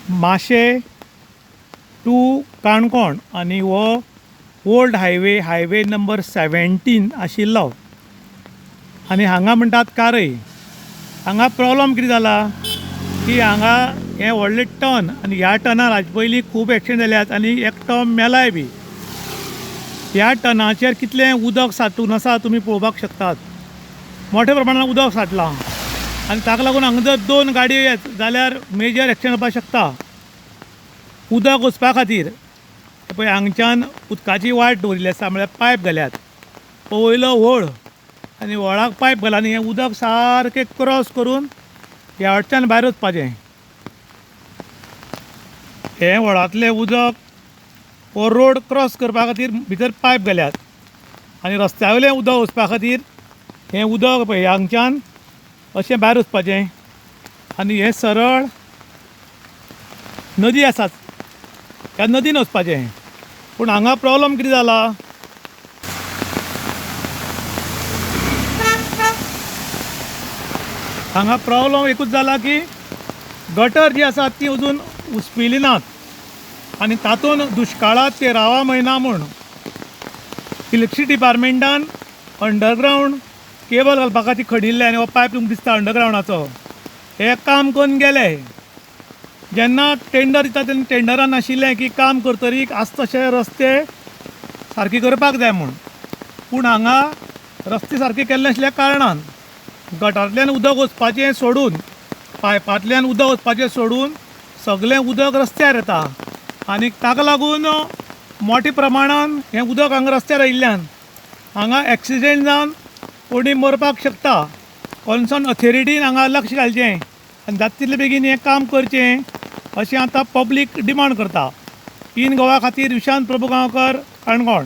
माशे टू काणकोण आनी हो ओल्ड हायवे नंबर 17 आशिल्लो आनी हांगा म्हणटात कारय. हांगा प्रॉब्लम कितें जाला की हांगा हे व्हडले टर्न आनी ह्या टर्नार हाजे पयलीं खूब एक्सिडेंट जाल्यात आनी एकटो मेलाय बी. ह्या टर्नाचेर कितलें उदक सांठून आसा तुमी पळोवपाक शकतात. मोठ्या प्रमाणात उदक सांठलां आनी ताका लागून हांगा जर 2 गाडयो येत जाल्यार मेजर एक्सिडेंट जावपाक शकता. उदक वचपा खातीर पळय हांगच्यान उदकाची वाट दवरिल्ली आसा, म्हळ्यार पायप घाल्यात. वयलो व्हळ आनी व्हळाक पायप घाला आनी हें उदक सारकें क्रॉस करून ह्या वाटच्यान भायर वचपाचें. हें व्हळांतलें उदक हो रोड क्रॉस करपा खातीर भितर पायप घाल्यात आनी रस्त्या वयलें उदक वचपा खातीर हें उदक पळय हांगच्यान अशें भायर वचपाचें आनी हें सरळ नदी आसा ह्या नदीन वचपाचें. पूण हांगा प्रॉब्लम कितें जाला, हांगा प्रॉब्लम एकूच जाला की गटर जी आसात ती अजून उसपिल्ली नात आनी तातूंत दुश्काळांत 13वा म्हयनो म्हूण इलेक्ट्रिसिटी डिपार्टमेंटान अंडरग्रावंड केबल घालपा खातीर खडिल्ले आनी हो पायप तुमकां दिसता अंडरग्रावंडाचो हें काम करून गेले. जेन्ना टेंडर दिता तेन्ना टेंडरान आशिल्लें की काम करतरीक आस्त तशे रस्ते सारके करपाक जाय म्हूण. पूण हांगा रस्ते सारके केल्ले नाशिल्ल्या कारणान गटारांतल्यान उदक वचपाचें सोडून पायपांतल्यान उदक वचपाचें सोडून सगळें उदक रस्त्यार येता आनी ताका लागून मोठ्या प्रमाणान हें उदक हांगा रस्त्यार आयिल्ल्यान हांगा एक्सिडेंट जावन कोणी मरपाक शकता. कॉन्सर्न ऑथॉरिटीन हांगा लक्ष घालचें आनी जाता तितले बेगीन हें काम करचें अशें आतां पब्लीक डिमांड करता. इन गोवा खातीर विशांत प्रभुगांवकर, काणकोण.